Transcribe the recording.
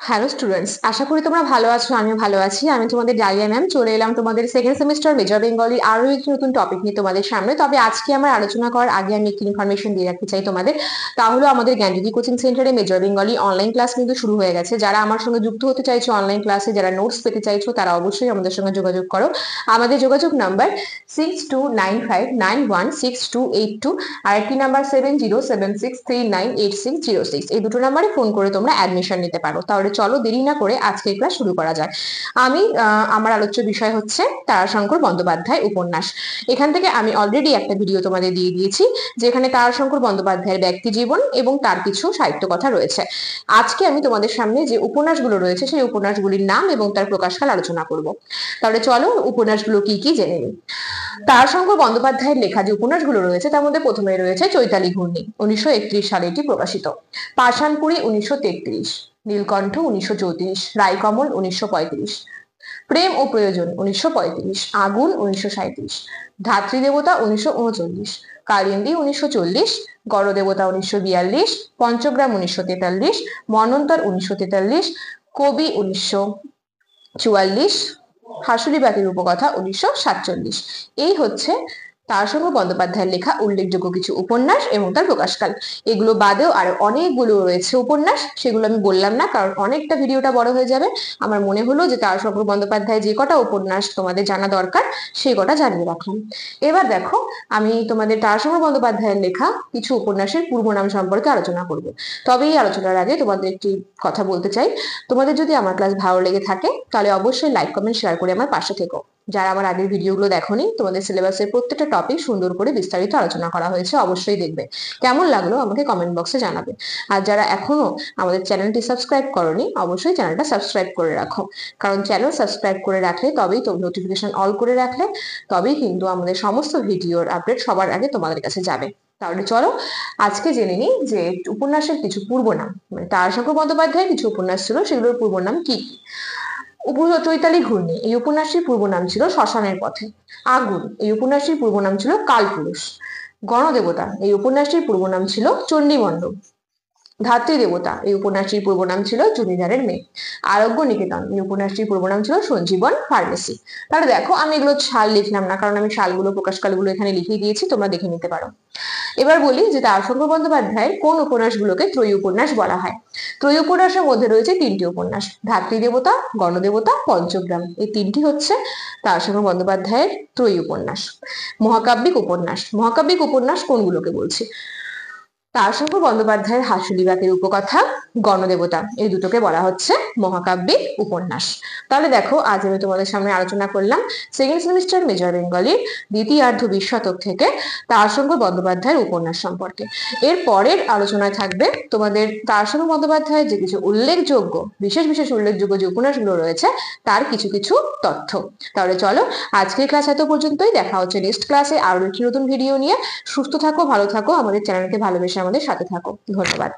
Hello students, আশা করি তোমরা ভালো আছো। আমিও ভালো আছি। আমি তোমাদের ডালিয়া ম্যাম চলে এলাম তোমাদের সেকেন্ড সেমিস্টার মেজর বেঙ্গলি আরো একটি নতুন টপিক নিয়ে তোমাদের সামনে। তবে আজকে আমার আলোচনা করার আগে আমি একটি ইনফরমেশন দিয়ে রাখতে চাই তোমাদের। তা হলো আমাদের জ্ঞানজ্যোতি কোচিং সেন্টারে মেজর বেঙ্গলি অনলাইন ক্লাস কিন্তু শুরু হয়ে গেছে। যারা আমার সঙ্গে যুক্ত হতে চাইছো অনলাইন ক্লাসে, যারা নোটস পেতে চাইছো, তারা অবশ্যই আমাদের সঙ্গে যোগাযোগ করো। আমাদের যোগাযোগ নাম্বার 6295916282, আর একটি নাম্বার 7076398606। এই দুটো নাম্বারে ফোন করে তোমরা অ্যাডমিশন নিতে পারো। তাহলে চলো দেরি না করে আজকের ক্লাস শুরু করা যাক। আমি আমার আলোচ্য বিষয় হচ্ছে তারাশঙ্কর বন্দ্যোপাধ্যায় উপন্যাস। এখান থেকে আমি অলরেডি একটা ভিডিও তোমাদের দিয়ে দিয়েছি, যেখানে তারাশঙ্কর বন্দ্যোপাধ্যায়ের ব্যক্তি জীবন এবং তার কিছু সাহিত্য কথা রয়েছে। আজকে আমি তোমাদের সামনে যে উপন্যাসগুলো রয়েছে সেই উপন্যাসগুলির নাম এবং তার প্রকাশকাল আলোচনা করব। তাহলে চলো উপন্যাসগুলো কি কি জেনে নিই। তারাশঙ্কর বন্দ্যোপাধ্যায়ের লেখা যে উপন্যাসগুলো রয়েছে তার মধ্যে প্রথমে রয়েছে চৈতালি ঘূর্ণি, 1931 সালে এটি প্রকাশিত। পাষাণপুরী, 1933। নীলকণ্ঠ, 1934। রায়কমল, 1935। প্রেম ও প্রয়োজন, 1935। আগুন, 1937। ধাত্রীদেবতা, 1939। কালিন্দী, 1940। গড়দেবতা, 1942। পঞ্চগ্রাম, 1943। মন্বন্তর, 1943। কবি, 1944। হাসুলিবাগের উপকথা, 1947। এই হচ্ছে তারাশঙ্কর বন্দ্যোপাধ্যায়ের লেখা উল্লেখযোগ্য কিছু উপন্যাস এবং তার প্রকাশকাল। এগুলো বাদেও আরো অনেকগুলো রয়েছে উপন্যাস, সেগুলো আমি বললাম না কারণ অনেকটা ভিডিওটা বড় হয়ে যাবে। আমার মনে হলো যে তারাশঙ্কর বন্দ্যোপাধ্যায় যে কটা উপন্যাস তোমাদের জানা দরকার সেই কটা জানিয়ে রাখলাম। এবার দেখো, আমি তোমাদের তারাশঙ্কর বন্দ্যোপাধ্যায়ের লেখা কিছু উপন্যাসের পূর্ব নাম সম্পর্কে আলোচনা করব। তবে এই আলোচনার আগে তোমাদের একটি কথা বলতে চাই। তোমাদের যদি আমার ক্লাস ভালো লেগে থাকে তাহলে অবশ্যই লাইক, কমেন্ট, শেয়ার করে আমার পাশে থেকো। যারা আমার আগের ভিডিওগুলো দেখোনি, তোমাদের সিলেবাসের প্রত্যেকটা টপিক সুন্দর করে বিস্তারিত আলোচনা করা হয়েছে, অবশ্যই দেখবে। কেমন লাগলো আমাকে কমেন্ট বক্সে জানাবে। আর যারা এখনো আমাদের চ্যানেলটি সাবস্ক্রাইব করোনি, অবশ্যই চ্যানেলটা সাবস্ক্রাইব করে রাখো। কারণ চ্যানেল সাবস্ক্রাইব করে রাখলে তবেই তো নোটিফিকেশন অল করে রাখলে তবেই কিন্তু আমাদের সমস্ত ভিডিওর আপডেট সবার আগে তোমাদের কাছে যাবে। তাহলে চলো আজকে জেনে নিই যে উপন্যাসের কিছু পূর্ব নাম, মানে তারাশঙ্কর বন্দ্যোপাধ্যায়ের কিছু উপন্যাস ছিল সেগুলোর পূর্ব নাম কি কি। চৈতালি ঘূর্ণি, এই উপন্যাসটির পূর্ব নাম ছিল শ্মশানের পথে। আগুন, এই উপন্যাসটির পূর্ব নাম ছিল কালপুরুষ। গণদেবতা, এই উপন্যাসটির পূর্ব নাম ছিল চণ্ডীমণ্ডপ। ধাত্রীদেবতা, এই উপন্যাসটির পূর্ব নাম ছিল জমিদারের মেয়ে। আরোগ্য নিকেতন, এই উপন্যাসটির পূর্ব নাম ছিল সঞ্জীবন ফার্মেসি। তাহলে দেখো, আমি এগুলো সাল লিখলাম না কারণ আমি সালগুলো, প্রকাশকালগুলো এখানে লিখে দিয়েছি, তোমরা দেখে নিতে পারো। এবার বলি যে তারাশঙ্কর বন্দ্যোপাধ্যায়ের কোন উপন্যাসগুলোকে ত্রয়ী উপন্যাস বলা হয়। ত্রয়ী উপন্যাসের মধ্যে রয়েছে তিনটি উপন্যাস, ধাত্রীদেবতা, গণদেবতা, পঞ্চগ্রাম। এই তিনটি হচ্ছে তারাশঙ্কর বন্দ্যোপাধ্যায়ের ত্রয়ী উপন্যাস। মহাকাব্যিক উপন্যাস, মহাকাব্যিক উপন্যাস কোনগুলোকে বলছি। তারাশঙ্কর বন্দ্যোপাধ্যায়ের হাসুলিবাগের উপকথা, গণদেবতা, এই দুটোকে বলা হচ্ছে মহাকাব্যিক উপন্যাস। তাহলে দেখো, আজ আমি তোমাদের সামনে আলোচনা করলাম সেকেন্ড সেমিস্টার মেজর বেঙ্গলির দ্বিতীয়ার্ধ 20 শতক থেকে তারাশঙ্কর বন্দ্যোপাধ্যায়ের উপন্যাস সম্পর্কে। এর পরের আলোচনায় থাকবে তোমাদের তারাশঙ্কর বন্দ্যোপাধ্যায়ের যে কিছু উল্লেখযোগ্য, বিশেষ বিশেষ উল্লেখযোগ্য যে উপন্যাসগুলো রয়েছে তার কিছু কিছু তথ্য। তাহলে চলো আজকের ক্লাস এত পর্যন্তই। দেখা হচ্ছে নেক্সট ক্লাসে আরো একটি নতুন ভিডিও নিয়ে। সুস্থ থাকো, ভালো থাকো, আমাদের চ্যানেলকে ভালোবেসে আমাদের সাথে থাকো। ধন্যবাদ।